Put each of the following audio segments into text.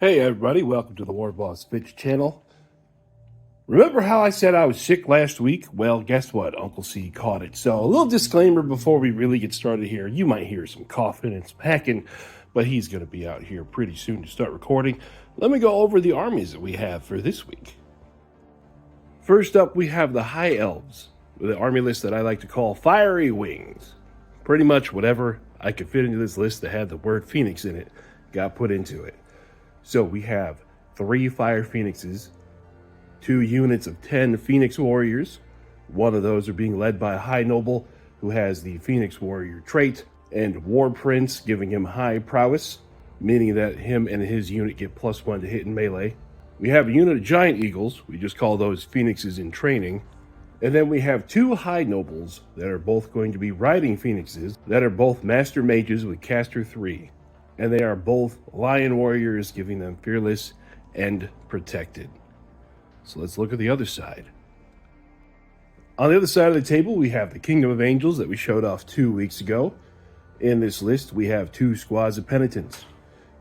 Hey everybody, welcome to the warbossfitz channel. Remember how I said I was sick last week? Well, guess what? Uncle C caught it. So a little disclaimer before we really get started here. You might hear some coughing and some hacking, but he's going to be out here pretty soon to start recording. Let me go over the armies that we have for this week. First up, we have the High Elves, with an army list that I like to call Fiery Wings. Pretty much whatever I could fit into this list that had the word Phoenix in it got put into it. So we have 3 Fire Phoenixes, 2 units of 10 Phoenix Warriors. One of those are being led by a High Noble who has the Phoenix Warrior trait, and War Prince giving him high prowess, meaning that him and his unit get +1 to hit in melee. We have a unit of Giant Eagles, we just call those Phoenixes in training. And then we have 2 High Nobles that are both going to be riding Phoenixes that are both Master Mages with Caster 3. And they are both Lion Warriors, giving them Fearless and Protected. So let's look at the other side. On the other side of the table, we have the Kingdom of Angels that we showed off 2 weeks ago. In this list, we have 2 squads of Penitents.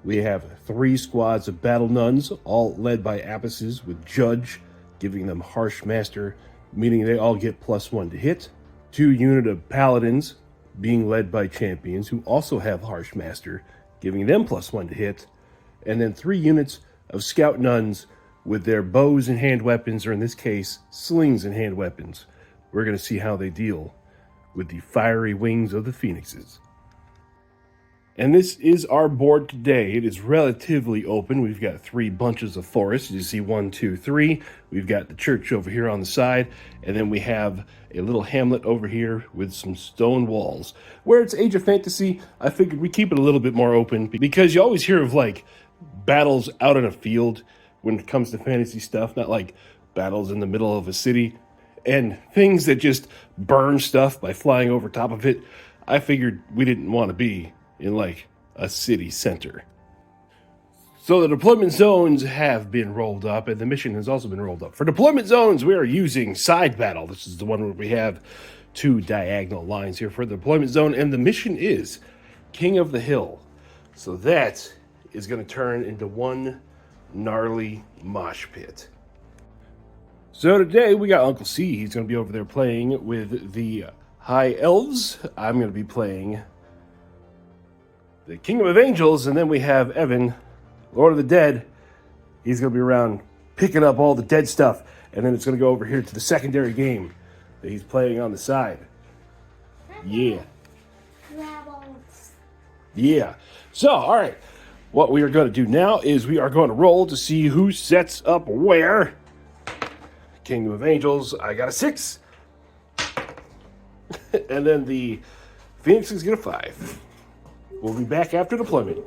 We have 3 squads of Battle Nuns, all led by Abbesses with Judge, giving them Harsh Master, meaning they all get +1 to hit. 2 unit of Paladins, being led by Champions, who also have Harsh Master, giving them +1 to hit, and then 3 units of Scout Nuns with their bows and hand weapons, or in this case, slings and hand weapons. We're going to see how they deal with the fiery wings of the Phoenixes. And this is our board today. It is relatively open. We've got 3 bunches of forests. You see 1, 2, 3. We've got the church over here on the side, and then we have a little hamlet over here with some stone walls. Where it's Age of Fantasy, I figured we keep it a little bit more open because you always hear of like battles out in a field when it comes to fantasy stuff, not like battles in the middle of a city and things that just burn stuff by flying over top of it. I figured we didn't want to be in like a city center. So the deployment zones have been rolled up, and the mission has also been rolled up. For deployment zones, we are using side battle. This is the one where we have 2 diagonal lines here for the deployment zone, and the mission is King of the Hill. So that is going to turn into one gnarly mosh pit. So today we got Uncle C. He's going to be over there playing with the High Elves. I'm going to be playing the Kingdom of Angels, and then we have Evan, Lord of the Dead. He's going to be around picking up all the dead stuff, and then it's going to go over here to the secondary game that he's playing on the side. Yeah. Yeah. So, all right. What we are going to do now is we are going to roll to see who sets up where. Kingdom of Angels, I got a 6. And then the Phoenixes get a 5. We'll be back after deployment.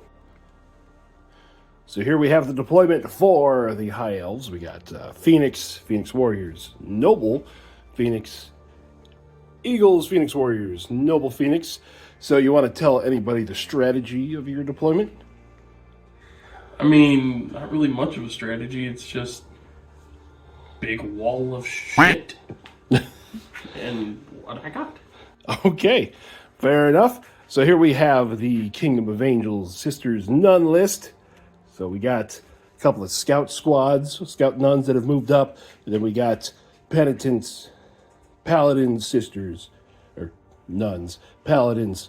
So here we have the deployment for the High Elves. We got Phoenix, Phoenix Warriors, Noble, Phoenix, Eagles, Phoenix Warriors, Noble Phoenix. So you want to tell anybody the strategy of your deployment? I mean, not really much of a strategy. It's just big wall of shit. And what I got. Okay, fair enough. So here we have the Kingdom of Angels Sisters Nun list. So we got a couple of scout squads, scout nuns that have moved up. And then we got penitents, paladins, sisters, or nuns, paladins,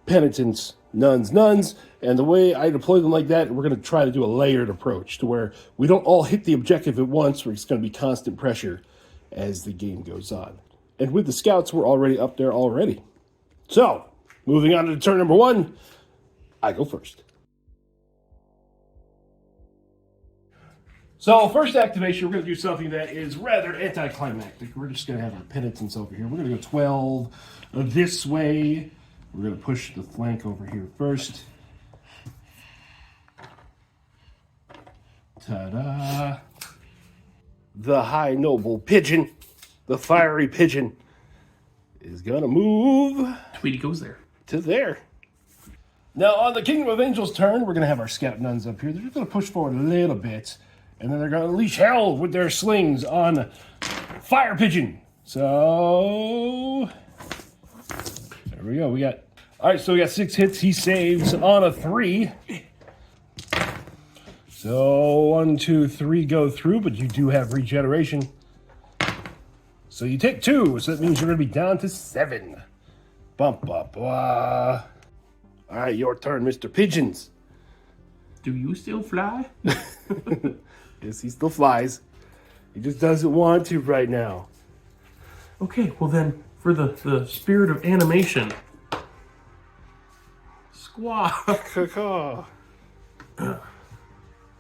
penitents, nuns, nuns. And the way I deploy them like that, we're going to try to do a layered approach to where we don't all hit the objective at once. Where it's going to be constant pressure as the game goes on. And with the scouts, we're already up there already. So, moving on to turn number 1, I go first. So, first activation, we're going to do something that is rather anticlimactic. We're just going to have our penitents over here. We're going to go 12 this way. We're going to push the flank over here first. Ta-da! The High Noble Pigeon, the Fiery Pigeon, is going to move. Tweety goes there. To there. Now, on the Kingdom of Angels turn, we're going to have our Scout Nuns up here. They're just going to push forward a little bit, and then they're going to unleash hell with their slings on Fire Pigeon. So, there we go. All right, so we got 6 hits. He saves on a 3. So 1, 2, 3 go through, but you do have regeneration. So you take 2, so that means you're going to be down to 7. Bump up. All right, your turn, Mr. Pigeons. Do you still fly? Yes, he still flies. He just doesn't want to right now. Okay, well then, for the spirit of animation, squawk.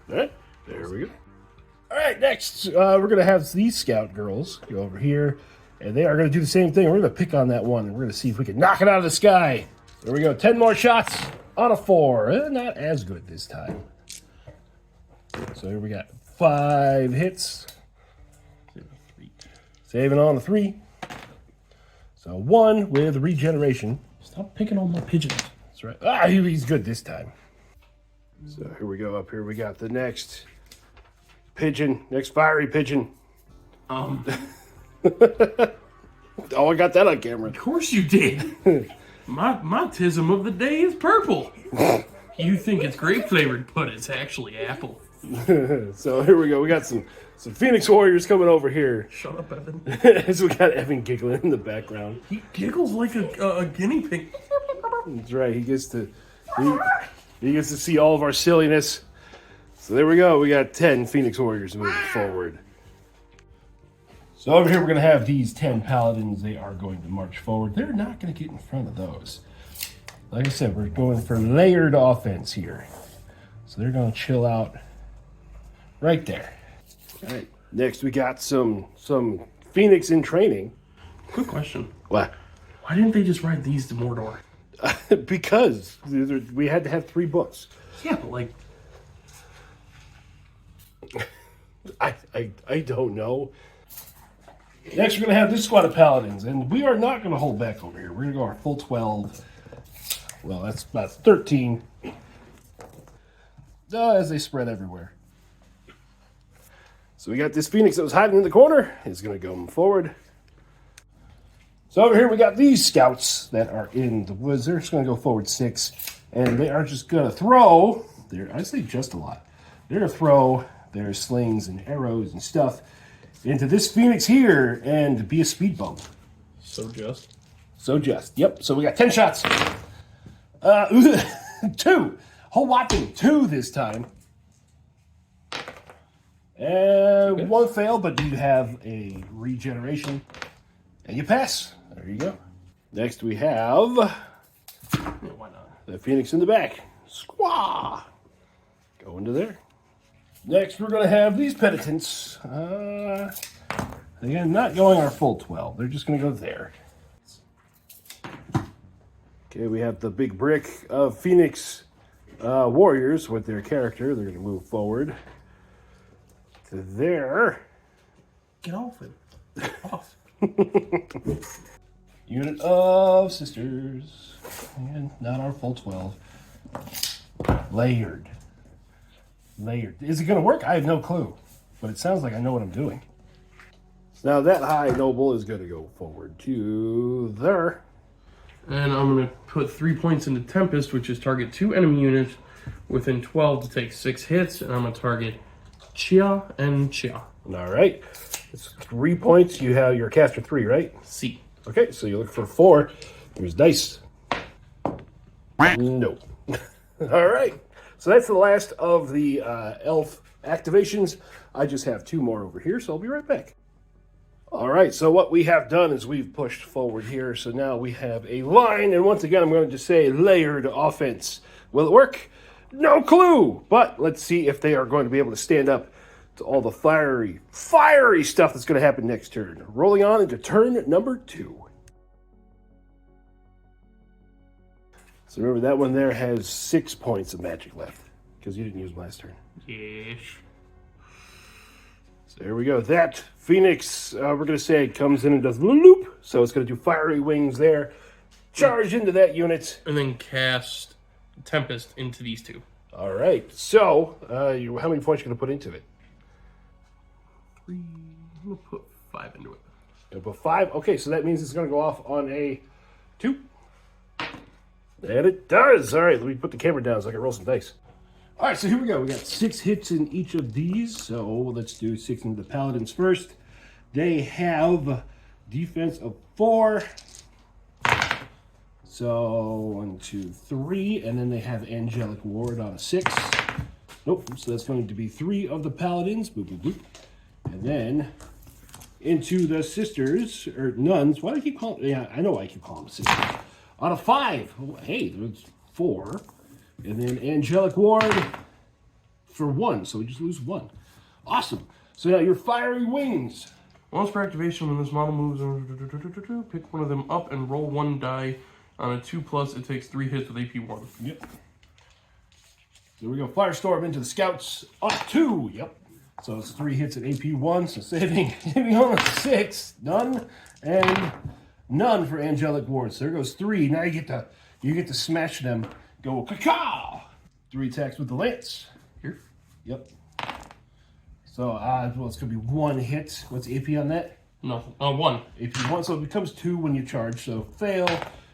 All right, there we go. All right, next, we're going to have these scout girls go over here, and they are going to do the same thing. We're going to pick on that one, and we're going to see if we can knock it out of the sky. There we go, 10 more shots on a 4. Not as good this time. So here we got 5 hits. Saving on the 3. So 1 with regeneration. Stop picking on my pigeons. That's right. He's good this time. So here we go. Up here we got the next pigeon. Next fiery pigeon. Oh, I got that on camera. Of course you did. my tism of the day is purple. You think it's grape flavored, but it's actually apple. So here we go. We got some Phoenix Warriors coming over here. Shut up, Evan. So we got Evan giggling in the background. He giggles like a guinea pig. That's right. He gets to see all of our silliness. So there we go. We got 10 Phoenix Warriors moving forward. So over here we're going to have these 10 paladins. They are going to march forward. They're not going to get in front of those. Like I said, we're going for layered offense here. So they're going to chill out right there. All right. Next we got some Phoenix in training. Quick question. What? Why didn't they just ride these to Mordor? Because we had to have 3 books. Yeah, but like... I don't know. Next, we're going to have this squad of paladins, and we are not going to hold back over here. We're going to go our full 12. Well, that's about 13. As they spread everywhere. So we got this Phoenix that was hiding in the corner. He's going to go forward. So over here we got these scouts that are in the woods. They're just going to go forward 6, and they are just going to throw. I say just a lot. They're going to throw their slings and arrows and stuff into this Phoenix here and be a speed bump. So just. Yep. So we got 10 shots. 2. Whole whopping 2 this time. And 1 fail, but you have a regeneration. And you pass. There you go. Next we have Why not? the Phoenix in the back. Squaw! Go into there. Next we're going to have these penitents. Again, not going our full 12. They're just going to go there. Okay, we have the big brick of Phoenix warriors with their character. They're going to move forward to there. Get off it. Off. Unit of sisters. And not our full 12. Layered. Is it going to work? I have no clue. But it sounds like I know what I'm doing. So now that high noble is going to go forward to there. And I'm going to put 3 points into Tempest, which is target 2 enemy units within 12 to take 6 hits. And I'm going to target Chia and Chia. All right. It's 3 points. You have your caster 3, right? C. Okay, so you look for 4. There's dice. No. All right. So that's the last of the elf activations. I just have 2 more over here, so I'll be right back. All right, so what we have done is we've pushed forward here. So now we have a line, and once again, I'm going to just say layered offense. Will it work? No clue. But let's see if they are going to be able to stand up to all the fiery stuff that's going to happen next turn. Rolling on into turn number 2. So remember, that one there has 6 points of magic left, because you didn't use last turn. Yes. So there we go. That Phoenix, we're going to say, comes in and does loop. So it's going to do fiery wings there. Charge into that unit. And then cast Tempest into these 2. All right. So how many points are you going to put into it? 3. I'm going to put 5 into it. You're going to put 5? Okay, so that means it's going to go off on a 2. And it does. All right, let me put the camera down so I can roll some dice. All right, so here we go. We got 6 hits in each of these. So let's do 6 into the Paladins first. They have defense of 4. So 1, 2, 3, and then they have Angelic Ward on a 6. Nope, so that's going to be 3 of the Paladins. Boop, boop, boop. And then into the sisters, or nuns. Why do I keep calling? Yeah, I know why I keep calling them sisters. On a 5. Oh, hey, there's 4. And then Angelic Ward for 1. So we just lose 1. Awesome. So now your fiery wings. Once for activation, when this model moves, pick one of them up and roll 1 die. On a 2+, it takes 3 hits with AP 1. Yep. There we go. Firestorm into the scouts. On 2. Yep. So it's 3 hits at AP 1. So saving on a 6. None. And none for Angelic Ward. So there goes 3. Now you get to smash them. Go caw. 3 attacks with the lance. Here. Yep. So well, it's gonna be 1 hit. What's AP on that? Nothing. 1. AP 1. So it becomes 2 when you charge. So fail.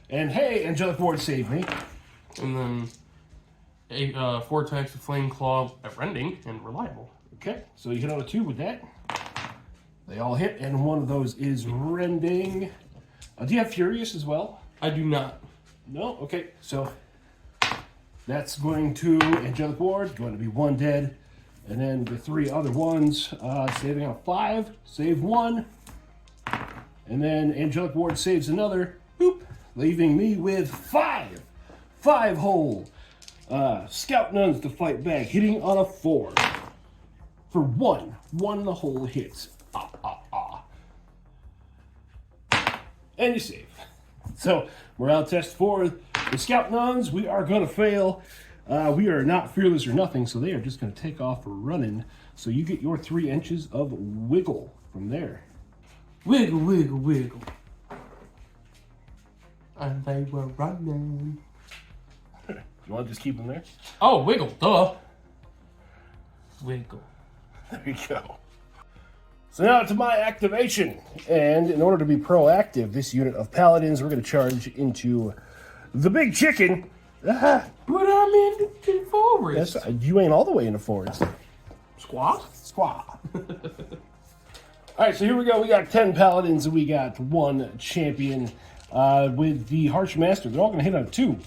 And hey, Angelic Ward saved me. And then 4 attacks with Flame Claw at Rending and Reliable. Okay, so you hit on a 2 with that. They all hit, and one of those is Rending. Do you have Furious as well? I do not. No? Okay, so that's going to Angelic Ward, going to be 1 dead. And then the 3 other ones, saving on 5, save 1. And then Angelic Ward saves another. Boop. Leaving me with 5. 5 whole. Scout nuns to fight back, hitting on a 4. For 1. 1 the whole hits. And you save. So, morale test for the Scout nuns. We are going to fail. We are not fearless or nothing, so they are just going to take off running. So you get your 3 inches of wiggle from there. Wiggle, wiggle, wiggle. And they were running. You want to just keep them there? Oh, wiggle, duh. Wiggle. There you go. So now to my activation. And in order to be proactive, this unit of Paladins, we're going to charge into the big chicken. But I'm in the forest. Yes, you ain't all the way in the forest. Squaw? Squaw. All right, so here we go. We got 10 Paladins and we got 1 champion. With the Harsh Master, they're all going to hit on a 2.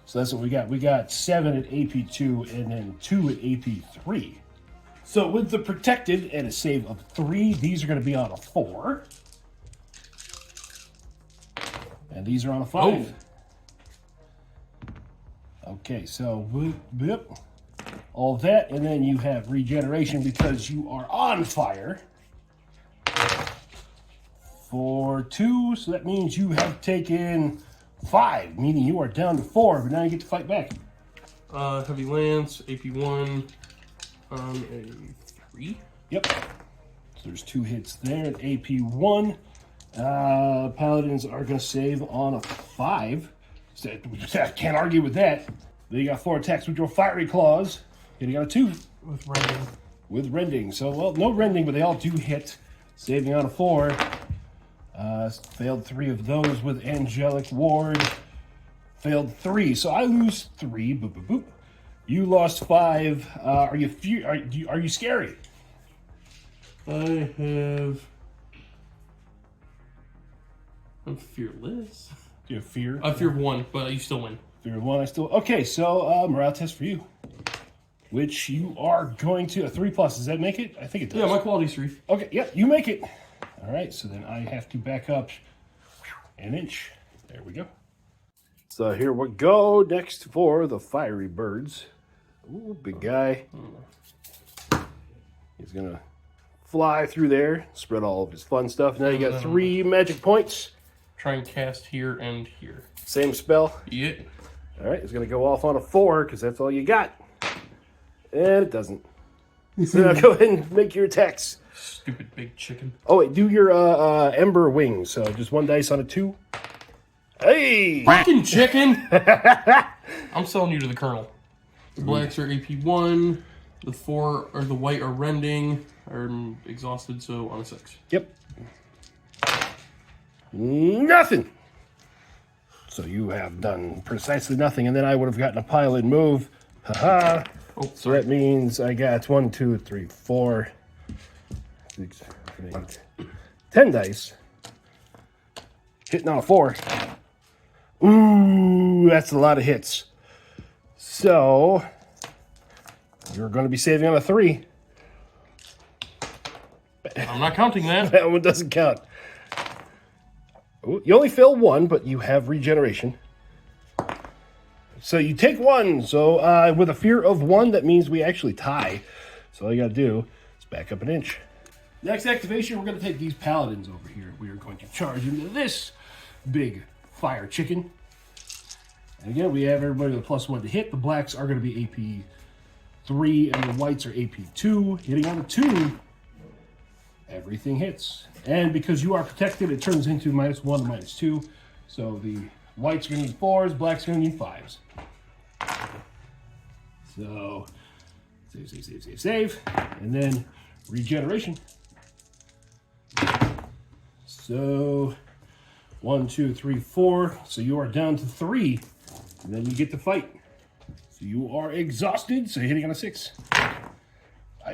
So that's what we got. We got 7 at AP 2 and then 2 at AP 3. So with the Protected and a save of 3, these are going to be on a 4. And these are on a 5. Oh. Okay, so whoop, all that, and then you have regeneration because you are on fire. For 2, so that means you have taken 5, meaning you are down to 4, but now you get to fight back. Heavy Lance, AP 1, on a 3. Yep. So there's 2 hits there at AP 1. Paladins are going to save on a 5. So I can't argue with that. Then you got 4 attacks with your Fiery Claws. And you got a 2. With Rending. With Rending. So, well, no Rending, but they all do hit. Saving on a 4. Failed 3 of those with Angelic Ward. Failed 3, so I lose 3. Boop, boop, boop. You lost 5. Are you scary? I have. I'm fearless. Do you have fear? I fear 1, but you still win. Fear 1, I still. Okay, so morale test for you, which you are going to a 3+. Does that make it? I think it does. Yeah, my quality's 3. Okay, yep, you make it. All right, so then I have to back up an inch. There we go. So here we go. Next for the fiery birds. Ooh, big guy. He's gonna fly through there, spread all of his fun stuff. Now you got 3 magic points. Try and cast here and here. Same spell. Yeah. All right, it's gonna go off on a 4 because that's all you got. And it doesn't. So now go ahead and make your attacks. Stupid big chicken. Oh wait, do your ember wings. So just 1 dice on a 2. Hey! Fucking chicken! I'm selling you to the Colonel. The blacks are AP 1. The 4 or the white are Rending. I'm exhausted, so on a 6. Yep. Nothing. So you have done precisely nothing, and then I would have gotten a pile-in move. Haha. Oh, So that means I got 1, 2, 3, 4, 6, 8, 10 dice. Hitting on a 4. Ooh, that's a lot of hits. So you're going to be saving on a 3. I'm not counting that. That one doesn't count. Ooh, you only fail 1, but you have regeneration. So you take 1. So with a fear of 1, that means we actually tie. So all you got to do is back up an inch. Next activation, we're going to take these paladins over here. We are going to charge into this big fire chicken. And again, we have everybody with a +1 to hit. The blacks are going to be AP 3, and the whites are AP 2. Hitting on a 2, everything hits. And because you are protected, it turns into -1 to -2. So the whites are going to need 4s, blacks are going to need 5s. So, save. And then regeneration. So, 1, 2, 3, 4. So you are down to 3. And then you get to fight. So you are exhausted. So you're hitting on a 6.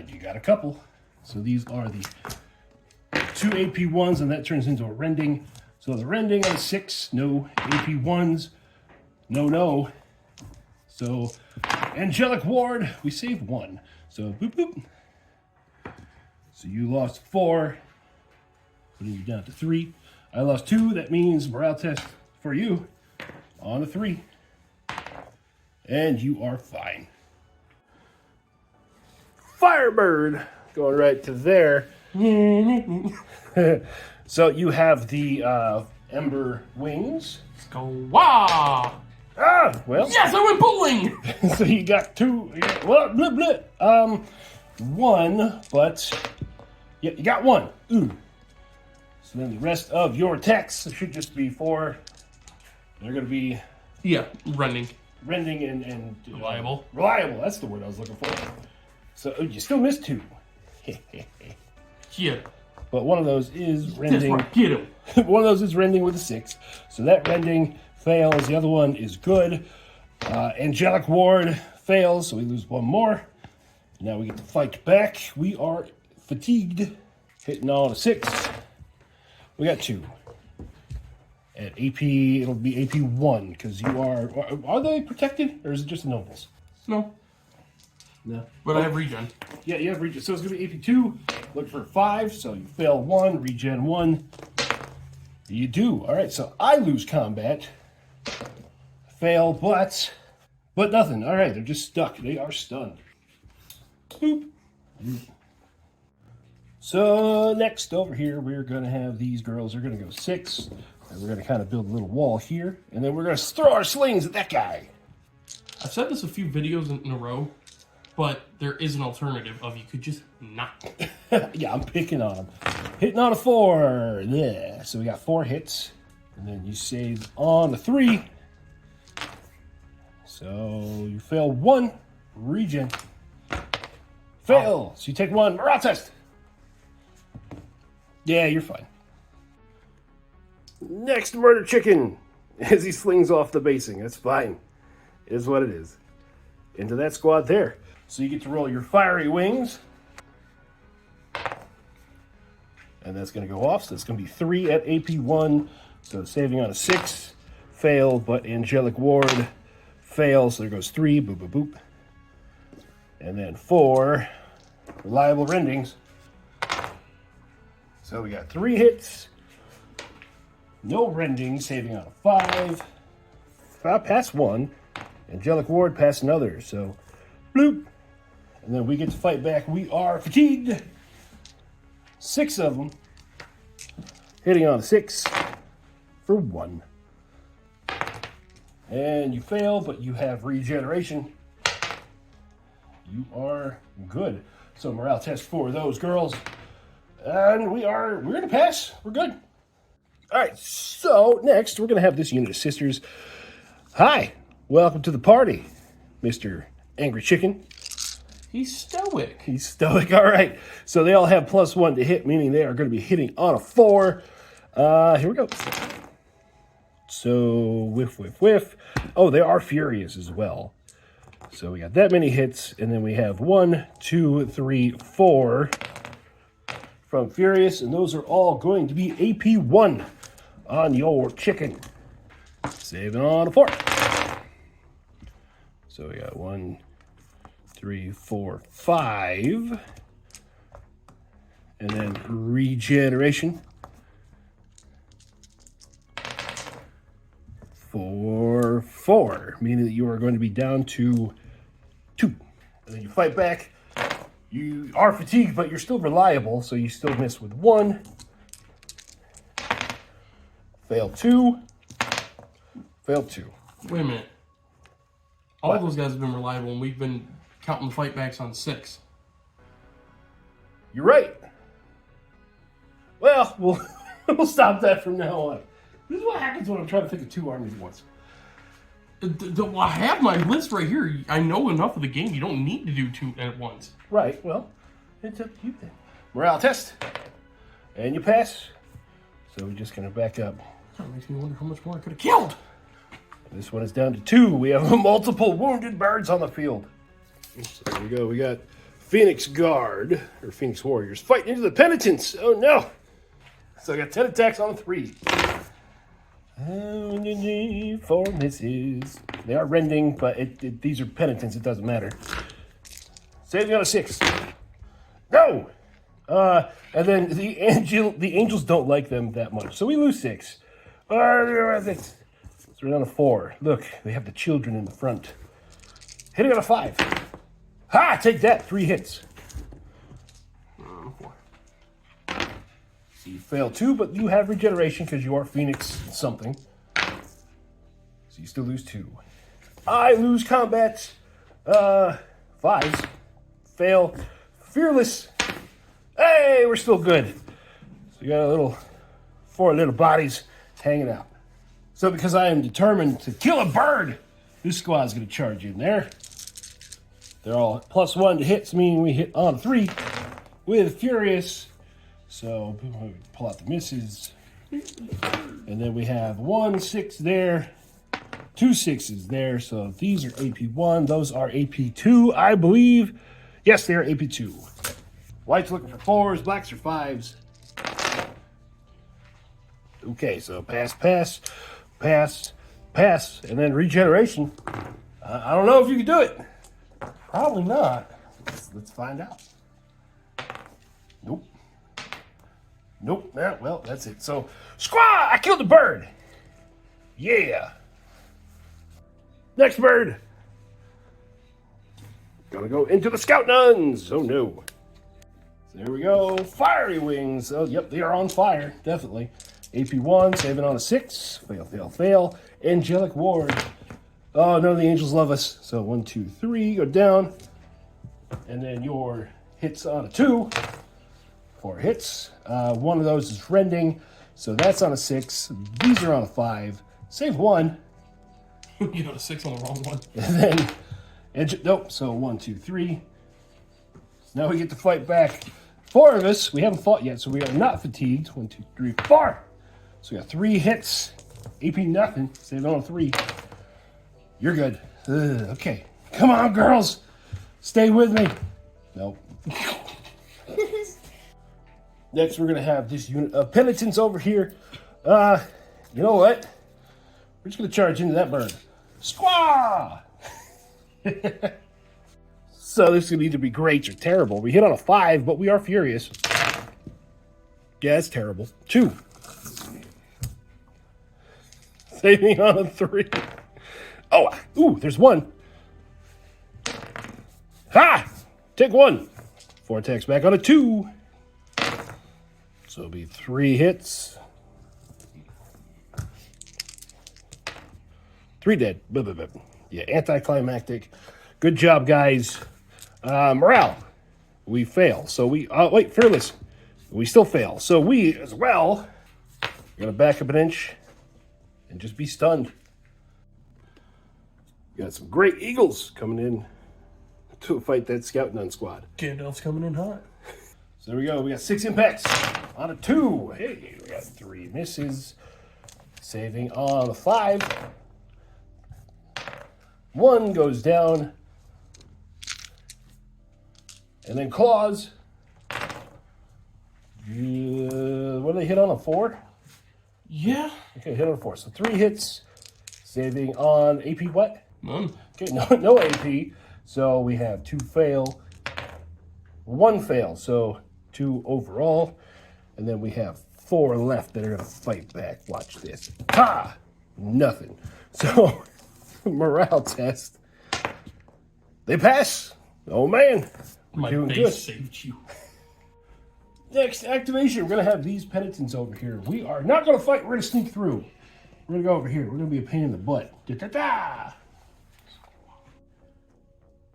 You got a couple. So these are the 2 AP 1s, and that turns into a rending. So the rending on a 6, no AP 1s, no. So Angelic Ward, we saved 1. So boop boop. So you lost 4, putting you down to 3. I lost 2. That means morale test for you on a 3, and you are fine. Firebird going right to there. So you have the Ember Wings. Let's go. Wow! Well. Yes, I went bowling! So you got 2. Well, blah, blah. 1, but yeah, you got 1. Ooh. So then the rest of your attacks should just be 4. They're going to be. Yeah, rending and reliable. Reliable. That's the word I was looking for. So you still missed 2. Yeah. But one of those is rending. Right. Get him. One of those is rending with a 6. So that rending fails. The other one is good. Angelic Ward fails, so we lose 1 more. Now we get to fight back. We are fatigued. Hitting on a 6. We got 2. At AP, it'll be AP 1, because you are they protected, or is it just the nobles? No. But I have regen. Yeah, you have regen. So it's going to be AP 2. Look for 5, so you fail 1, regen 1. You do. All right, so I lose combat. Fail, but nothing. All right, they're just stuck. They are stunned. Boop. So next over here, we're going to have these girls. They're going to go 6. And we're going to kind of build a little wall here. And then we're going to throw our slings at that guy. I've said this a few videos in a row, but there is an alternative of you could just not. Yeah, I'm picking on him. Hitting on a 4. Yeah. So we got 4 hits. And then you save on a 3. So you fail 1. Regen. Fail. So you take 1. Morale test. Yeah, you're fine. Next, murder chicken. As he slings off the basing. That's fine. It is what it is. Into that squad there. So you get to roll your fiery wings. And that's going to go off. So it's going to be 3 at AP 1. So saving on a 6. Fail, but Angelic Ward fails. So there goes 3. Boop, boop, boop. And then 4. Reliable rendings. So we got 3 hits. No rending. Saving on a 5. Pass 1. Angelic Ward pass another. So, bloop. And then we get to fight back. We are fatigued. 6 of them. Hitting on a 6 for 1. And you fail, but you have regeneration. You are good. So morale test for those girls. And we're going to pass. We're good. All right, so next we're going to have this unit of sisters. Hi, welcome to the party, Mr. Angry Chicken. He's stoic. He's stoic, all right. So they all have +1 to hit, meaning they are going to be hitting on a 4. Here we go. So, whiff, whiff, whiff. Oh, they are furious as well. So we got that many hits, and then we have 1, 2, 3, 4 from furious, and those are all going to be AP1 on your chicken. Saving on a 4. So we got 1, 3, 4, 5. And then regeneration. 4, 4, meaning that you are going to be down to 2. And then you fight back. You are fatigued, but you're still reliable, so you still miss with 1. Fail 2. Fail 2. Wait a minute. All those guys have been reliable, and we've been counting the fight backs on 6. You're right. Well, we'll stop that from now on. This is what happens when I'm trying to think of 2 armies at once. I have my list right here. I know enough of the game. You don't need to do 2 at once. Right, well, it's up to you then. Morale test. And you pass. So we're just going to back up. That makes me wonder how much more I could have killed. This one is down to 2. We have multiple wounded birds on the field. So there we go. We got Phoenix Guard, or Phoenix Warriors, fighting into the Penitents. Oh, no. So I got 10 attacks on 3. 4 misses. They are rending, but these are penitents. It doesn't matter. Saving on a 6. No! And then the angels don't like them that much. So we lose 6. So we're down to 4. Look, they have the children in the front. Hitting on a 5. Ha! Take that. 3 hits. So you fail 2, but you have regeneration because you are Phoenix something. So you still lose 2. I lose combat. 5s. Fail. Fearless. Hey, we're still good. So you got 4 little bodies hanging out. So because I am determined to kill a bird, this squad's going to charge in there. They're all +1 to hits, meaning we hit on 3 with Furious. So pull out the misses. And then we have 1 6 there, 2 6s there. So these are AP1. Those are AP2, I believe. Yes, they are AP2. White's looking for 4s, blacks are 5s. Okay, so pass, and then regeneration. I don't know if you can do it. Probably not. Let's find out. Nope. Yeah, well, that's it. So, squaw! I killed a bird! Yeah! Next bird! Gonna go into the scout nuns! Oh no. So there we go. Fiery wings. Oh, yep, they are on fire. Definitely. AP1, saving on a 6. Fail. Angelic Ward. Oh, no, the angels love us. So 1, 2, 3, go down. And then your hits on a 2. 4 hits. One of those is rending. So that's on a 6. These are on a 5. Save 1. You got a 6 on the wrong one. And then, nope, so 1, 2, 3. So now we get to fight back. 4 of us. We haven't fought yet, so we are not fatigued. 1, 2, 3, 4. So we got 3 hits. AP nothing. Save on a 3. You're good. Okay. Come on, girls. Stay with me. Nope. Next, we're going to have this unit of penitents over here. You know what? We're just going to charge into that bird. Squaw! So this is going to either be great or terrible. We hit on a 5, but we are furious. Yeah, it's terrible. 2. Saving on a 3. Oh, ooh, there's 1. Ha! Take 1. 4 attacks back on a 2. So it'll be 3 hits. 3 dead. Yeah, anticlimactic. Good job, guys. Morale. We fail. So we... wait, fearless. We still fail. So we, as well, are going to back up an inch and just be stunned. Got some great eagles coming in to fight that scout nun squad. Gandalf's coming in hot. So there we go. We got 6 impacts on a 2. Hey, we got 3 misses. Saving on a 5. 1 goes down. And then claws. What do they hit on a 4? Yeah. Okay, hit on a 4. So 3 hits. Saving on AP what? None. Okay, no AP. So we have 2 fail. 1 fail. So 2 overall. And then we have 4 left that are going to fight back. Watch this. Ha! Nothing. So, morale test. They pass. Oh, man. My Doing base good. saved you. Next activation, we're going to have these penitents over here. We are not going to fight. We're going to sneak through. We're going to go over here. We're going to be a pain in the butt. Da-da-da!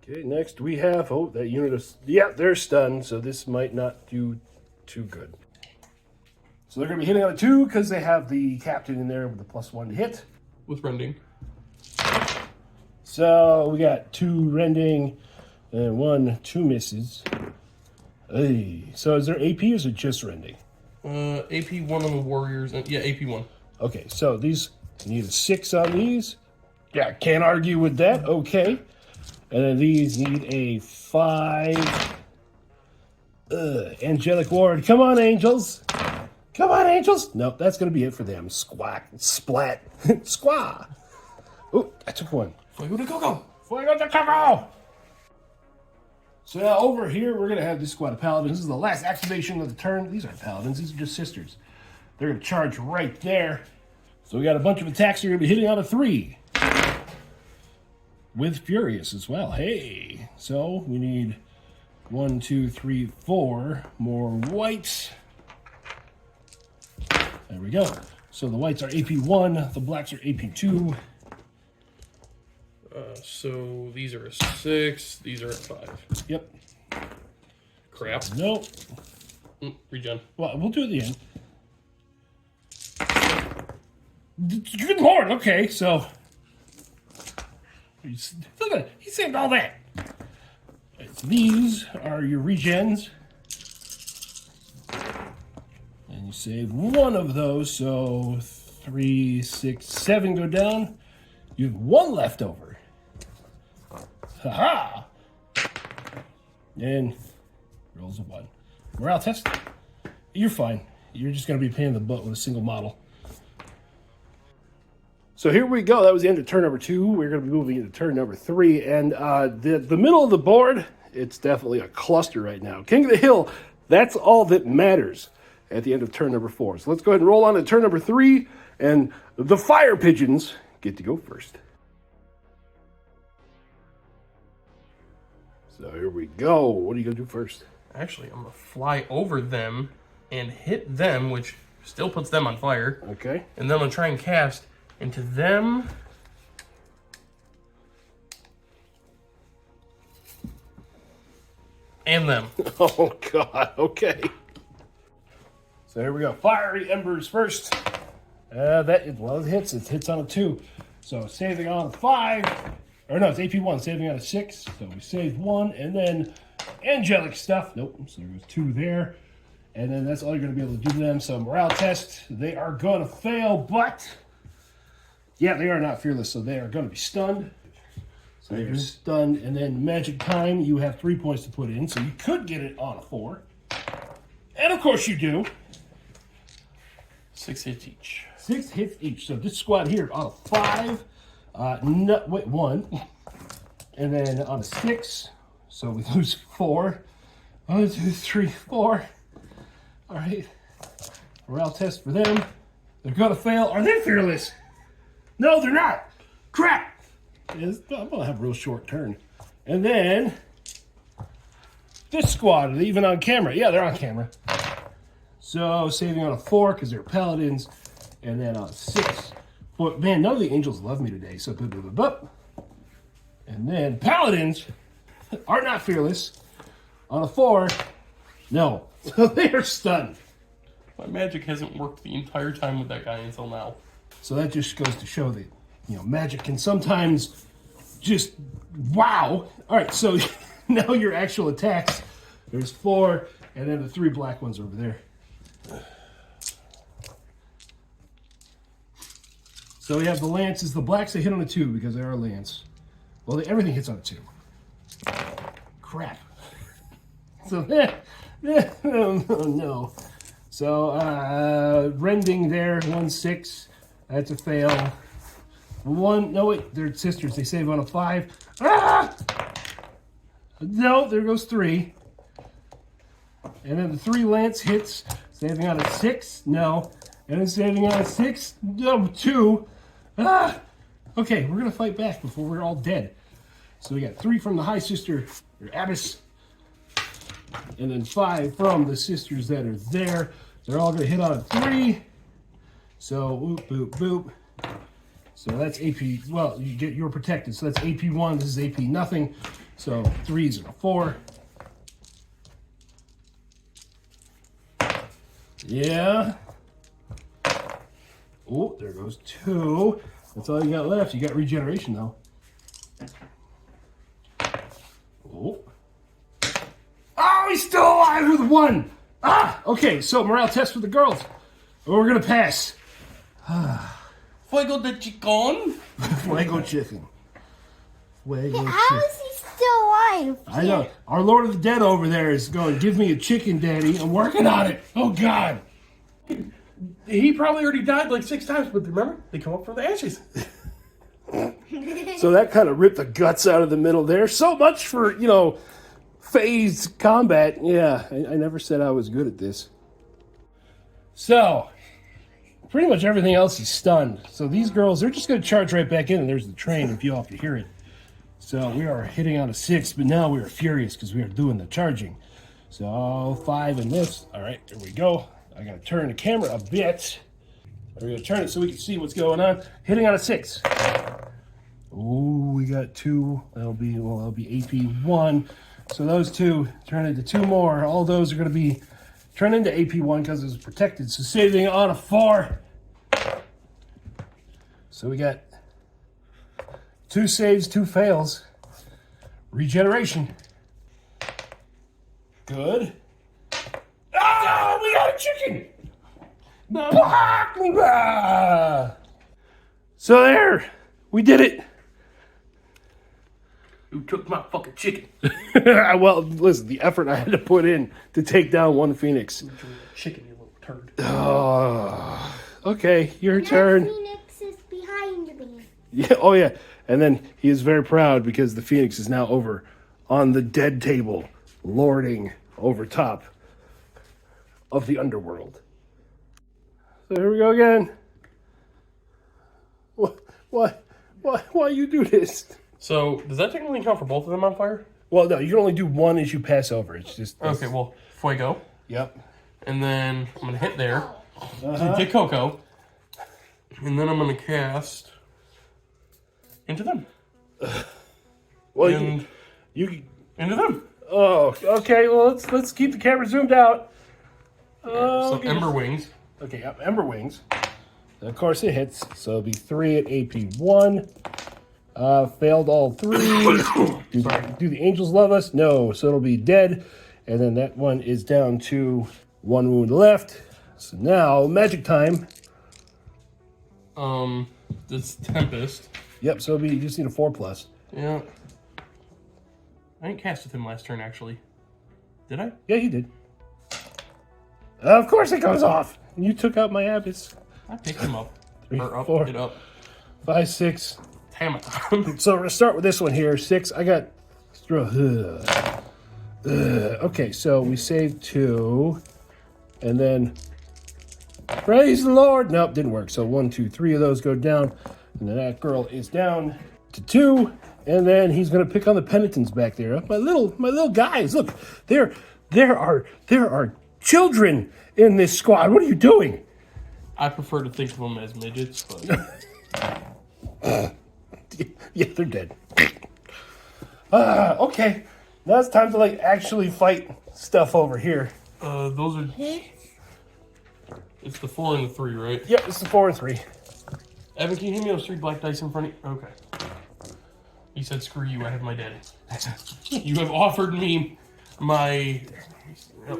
Okay, next we have... Oh, that unit is... Yeah, they're stunned, so this might not do too good. So they're going to be hitting on a 2 because they have the captain in there with the +1 to hit. With rending. So we got 2 rending and 2 misses. Hey, so is there AP or is it just rending? AP 1 on the warriors. Yeah, AP 1. Okay, so these need a 6 on these. Yeah, can't argue with that. Okay. And then these need a 5. Angelic Ward. Come on, angels. Come on, angels. Nope, that's going to be it for them. Squawk. Splat. Squaw. Oh, I took 1. Fuego de Coco. Fuego de Coco. So now over here, we're going to have this squad of paladins. This is the last activation of the turn. These aren't paladins. These are just sisters. They're going to charge right there. So we got a bunch of attacks you're going to be hitting on a 3. With Furious as well. Hey. So we need 1, 2, 3, 4 more whites. There we go. So the whites are AP 1. The blacks are AP 2. So these are a 6. These are a 5. Yep. Crap. Nope. Regen. Well, we'll do it at the end. Good lord. Okay, so look at it. He saved all that. These are your regens. And you save 1 of those, so 3, 6, 7 go down. You have 1 left over. Ha-ha! And rolls a 1. Morale test. You're fine. You're just going to be a pain in the butt with a single model. So here we go. That was the end of turn number 2. We're going to be moving into turn number 3. And the middle of the board, it's definitely a cluster right now. King of the Hill, that's all that matters at the end of turn number 4. So let's go ahead and roll on to turn number 3. And the fire pigeons get to go first. So here we go. What are you going to do first? Actually, I'm going to fly over them and hit them, which still puts them on fire. Okay. And then I'm going to try and cast into them. And them. Oh, God. Okay. So here we go. Fiery Embers first. It hits. It hits on a 2. So saving on a 5. Or no, it's AP 1. Saving on a 6. So we saved 1. And then angelic stuff. Nope. So there goes 2 there. And then that's all you're going to be able to do to them. So morale test. They are going to fail, but... Yeah, they are not fearless, so they are going to be stunned. So they're stunned. And then magic time, you have 3 points to put in. So you could get it on a 4. And of course you do. 6 hits each. 6 hits each. So this squad here on a 5. 1. And then on a 6. So we lose 4. 1, 2, 3, 4. All right. Morale test for them. They're going to fail. Are they fearless? No, they're not. Crap. I'm going to have a real short turn. And then this squad, are they even on camera? Yeah, they're on camera. So saving on a 4 because they're paladins. And then on a 6. But man, none of the angels love me today. So and then paladins are not fearless. On a 4, no. So they are stunned. My magic hasn't worked the entire time with that guy until now. So that just goes to show that, magic can sometimes just, wow. All right, so now your actual attacks. There's 4, and then the 3 black ones over there. So we have the lances. The blacks they hit on a 2 because they are a lance. Well, everything hits on a 2. Crap. So no. So rending there 1-6. That's a fail. 1. No wait, they're sisters. They save on a 5. Ah! No, there goes 3. And then the 3 lance hits, saving on a 6. No. And then saving on a 6. No, 2. Ah! Okay, we're gonna fight back before we're all dead. So we got 3 from the high sister, or abbess, and then 5 from the sisters that are there. They're all gonna hit on a 3. So boop, boop, boop. So that's AP. Well, you're protected. So that's AP 1. This is AP nothing. So 3s and a 4. Yeah. Oh, there goes 2. That's all you got left. You got regeneration though. Oh. Oh, he's still alive with 1. Ah, okay. So morale test for the girls. We're gonna pass. Fuego de chicken. Fuego chicken. Fuego How chicken. is he still alive? I know. Our Lord of the Dead over there is going, give me a chicken, Daddy. I'm working on it. Oh, God. He probably already died like 6 times, but remember, they come up from the ashes. So that kind of ripped the guts out of the middle there. So much for, phased combat. Yeah, I never said I was good at this. So, pretty much everything else is stunned. So these girls, they're just going to charge right back in, and there's the train if you all can hear it. So we are hitting on a 6, but now we are furious because we are doing the charging. So 5 and this. All right, here we go. I got to turn the camera a bit. We're going to turn it so we can see what's going on. Hitting on a 6. Oh, we got 2. That'll be AP 1. So those 2 turn into 2 more. All those are going to be turned into AP 1 because it's protected. So saving on a 4. So we got 2 saves, 2 fails. Regeneration. Good. Ah, we got a chicken. So there, we did it. Who took my fucking chicken? Well, listen, the effort I had to put in to take down 1 phoenix. Chicken, you little turd. Oh, okay, your That turn. Phoenix is behind me. Yeah, oh yeah, and then he is very proud because the phoenix is now over on the dead table, lording over top of the underworld. So here we go again. Why you do this? So, does that technically count for both of them on fire? Well, no, you can only do 1 as you pass over. It's just Okay, well, fuego. Yep. And then I'm going to hit there. Get Coco. And then I'm going to cast into them. Well, And you into them. Oh, okay. Well, let's keep the camera zoomed out. So Okay. Ember Wings. Okay, yep, Ember Wings. And of course it hits, so it'll be 3 at AP 1. Failed all 3. Do the angels love us? No, so it'll be dead. And then that one is down to 1 wound left. So now, magic time. This Tempest. Yep, so it'll be, you just need a 4+. Yeah. I didn't cast with him last turn, actually. Did I? Yeah, you did. Of course it goes off. You took out my abyss. I picked him up. 3, Or up, 4, it up. 5, 6. Damn it. So we're gonna start with this one here. 6. I got. Okay, so we saved 2, and then praise the Lord. Nope, didn't work. So 1, 2, 3 of those go down, and then that girl is down to 2, and then he's gonna pick on the penitents back there. My little guys. Look, there are children in this squad. What are you doing? I prefer to think of them as midgets, but Yeah, they're dead. Okay. Now it's time to actually fight stuff over here. those are. It's the 4 and the 3, right? Yep, it's the 4 and 3. Evan, can you hand me those 3 black dice in front of you? Okay. He said, "Screw you, I have my daddy." You have offered me my. Meow,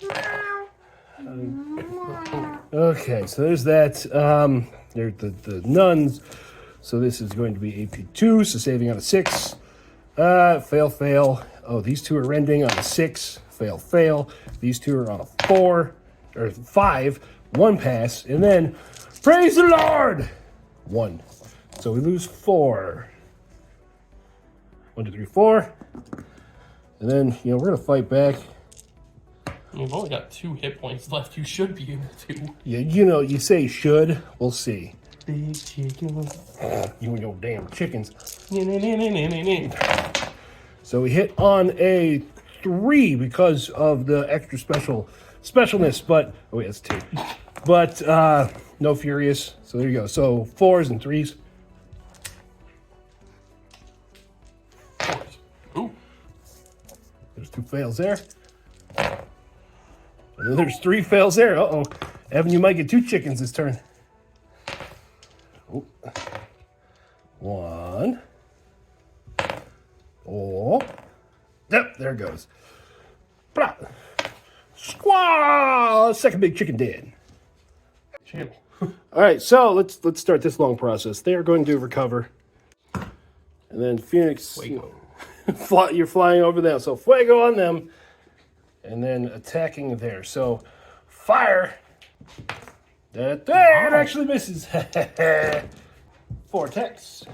meow, meow. Okay, so there's that. There's the nuns. So this is going to be AP2, so saving on a 6. Fail, fail. Oh, these two are ending on a 6. Fail, fail. These two are on a 4, or 5. 1 pass, and then, praise the Lord! 1. So we lose 4. 1, 2, 3, 4. And then, we're going to fight back. You've only got 2 hit points left. You should be able to. Yeah, you say should. We'll see. Big chicken. You and your damn chickens. Nah. So we hit on a 3 because of the extra specialness, but... Oh, wait, that's 2. But, no furious. So there you go. So 4s and 3s. Ooh. There's 2 fails there. And then there's 3 fails there. Uh-oh. Evan, you might get 2 chickens this turn. Ooh. 1. Oh. Yep, there it goes. Blah. Squaw! Second big chicken dead. Channel. All right, so let's start this long process. They are going to recover. And then Phoenix... Fuego. You're flying over them. So fuego on them. And then attacking there. So fire. It actually misses. 4 attacks.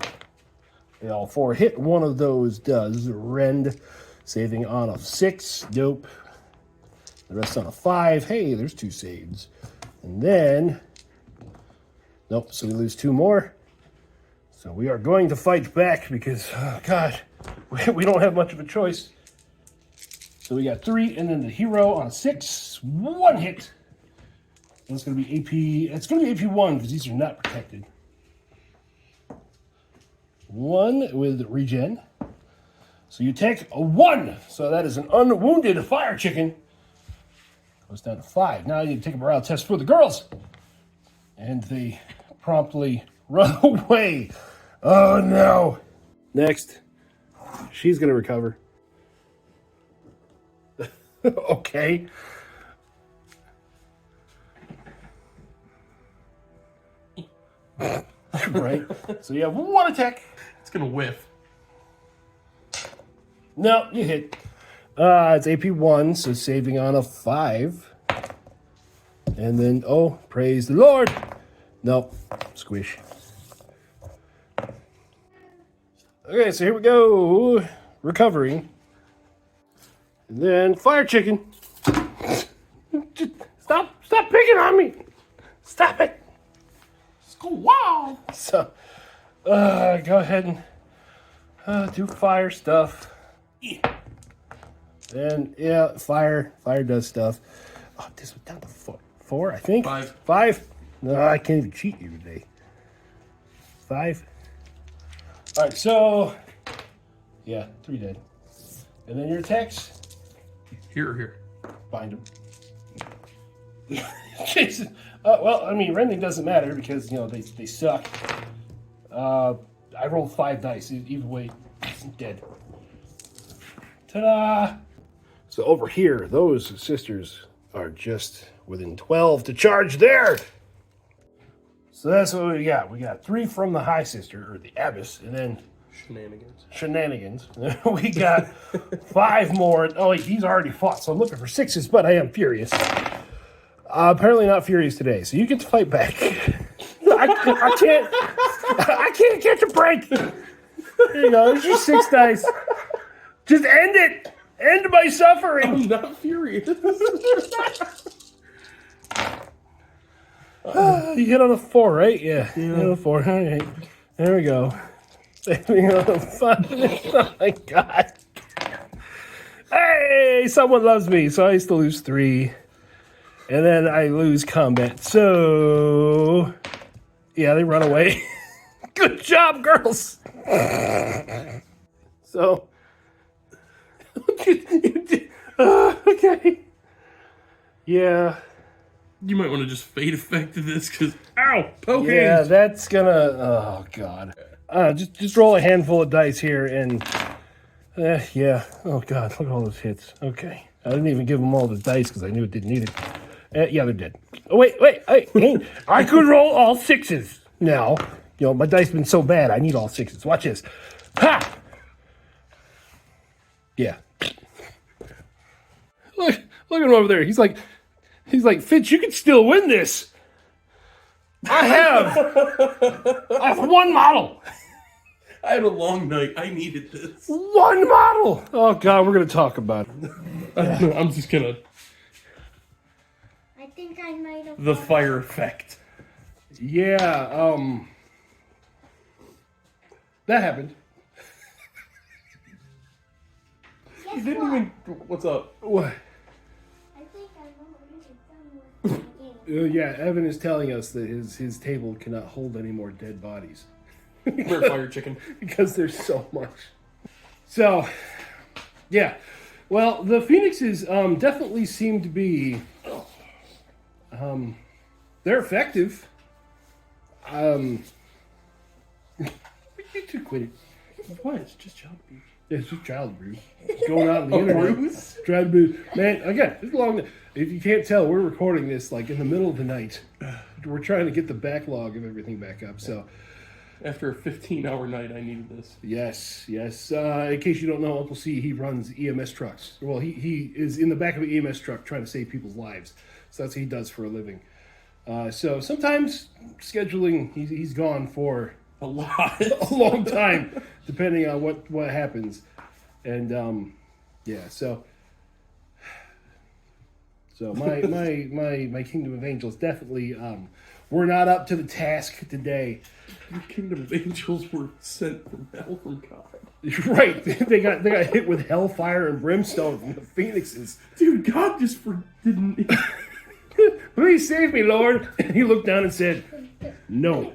They all 4 hit. One of those does rend. Saving on a 6. Nope. The rest on a 5. Hey, there's 2 saves. And then... Nope, so we lose 2 more. So we are going to fight back because, oh God, we don't have much of a choice. So we got 3, and then the hero on a 6. 1 hit. And it's going to be AP... It's going to be AP1 because these are not protected. 1 with regen. So you take a 1. So that is an unwounded fire chicken. Goes down to 5. Now you need to take a morale test for the girls. And they promptly run away. Oh no. Next. She's going to recover. Okay. Right. So you have 1 attack. It's gonna whiff. No, you hit. It's AP1, so saving on a 5. And then, oh, praise the Lord. Nope, squish. Okay, so here we go. Recovering. And then fire chicken. Just stop picking on me. Stop it. Wow. So, go ahead and do fire stuff. And yeah, fire does stuff. Oh, this was down to 4, I think. 5. No, I can't even cheat you today. 5. All right, so yeah, 3 dead. And then your attacks. Here. Bind them. Jason. Well, I mean, rending doesn't matter because they suck. I rolled 5 dice. Either way, dead. Ta-da! So over here, those sisters are just within 12 to charge there. So that's what we got. We got 3 from the high sister, or the abbess, and then shenanigans. We got 5 more. Oh, wait, he's already fought, so I'm looking for 6s, but I am furious. Apparently not furious today, so you get to fight back. I can't catch a break. There you go. There's your 6 dice. Just end it. End my suffering. I'm not furious. You hit on a 4, right? Yeah. You hit on a 4. All right. There we go. Saving on a 5. Oh my God. Hey, someone loves me, so I used to lose 3. And then I lose combat. So, yeah, they run away. Good job, girls. So, okay. Yeah. You might want to just fade effect to this because, ow, poke Yeah, hands. that's gonna, oh, God. Just roll a handful of dice here and, yeah. Oh, God, look at all those hits. Okay. I didn't even give them all the dice because I knew it didn't need it. Yeah, they're dead. Oh, wait. Hey, I could roll all sixes now. You know, my dice been so bad, I need all sixes. Watch this. Ha! Yeah. Look at him over there. He's like, Fitz, you can still win this. I have one model. I had a long night. I needed this. One model. Oh God, we're gonna talk about it. I'm just gonna. I think I might have. The fire effect. Yeah. That happened. Guess You didn't what? even. What's up? What? I think I'm already done with the game. Yeah, Evan is telling us that his table cannot hold any more dead bodies. We're fire chicken. Because there's so much. So, yeah. Well, the Phoenixes definitely seem to be... they're effective. You too quit it. What? It's just child abuse. Yeah, it's just child abuse. It's going out on the internet. Trying to be... Man, again, it's long... If you can't tell, we're recording this like in the middle of the night. We're trying to get the backlog of everything back up, so... After a 15-hour night, I needed this. Yes. In case you don't know, Uncle C, he runs EMS trucks. Well, he is in the back of an EMS truck trying to save people's lives. So that's what he does for a living. So sometimes scheduling, he's gone for A lot. a long time, depending on what happens. And yeah, so my Kingdom of Angels definitely were not up to the task today. Your Kingdom of Angels were sent from hell from God. Right, they got hit with hellfire and brimstone from the Phoenixes. Dude, God just didn't. Please save me, Lord. And he looked down and said, no.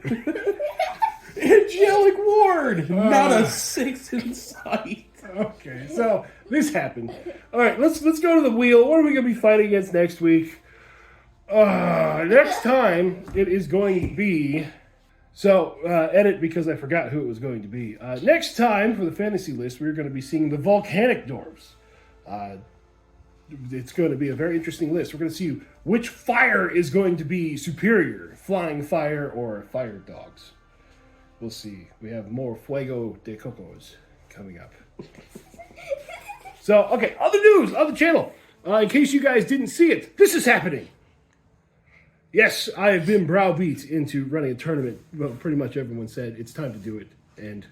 Angelic Ward! Not a 6 in sight. Okay, so this happened. All right, let's go to the wheel. What are we going to be fighting against next week? Next time, it is going to be... So, edit because I forgot who it was going to be. Next time, for the fantasy list, we're going to be seeing the Volcanic Dwarves. It's going to be a very interesting list. We're going to see which fire is going to be superior, flying fire or fire dogs. We'll see. We have more Fuego de Cocos coming up. So, okay, other news, other channel. In case you guys didn't see it, this is happening. Yes, I have been browbeat into running a tournament. Well, pretty much everyone said it's time to do it. And,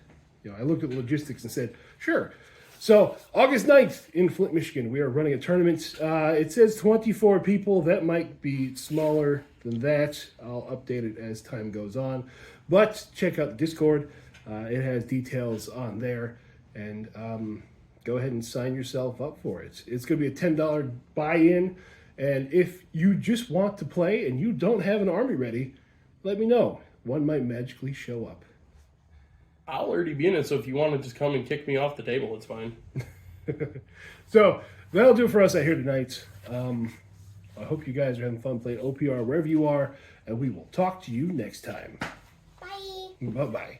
I looked at the logistics and said, sure. So, August 9th in Flint, Michigan, we are running a tournament. It says 24 people. That might be smaller than that. I'll update it as time goes on. But check out the Discord. It has details on there. And go ahead and sign yourself up for it. It's going to be a $10 buy-in. And if you just want to play and you don't have an army ready, let me know. One might magically show up. I'll already be in it, so if you want to just come and kick me off the table, it's fine. So, that'll do it for us out here tonight. I hope you guys are having fun playing OPR wherever you are, and we will talk to you next time. Bye. Bye-bye.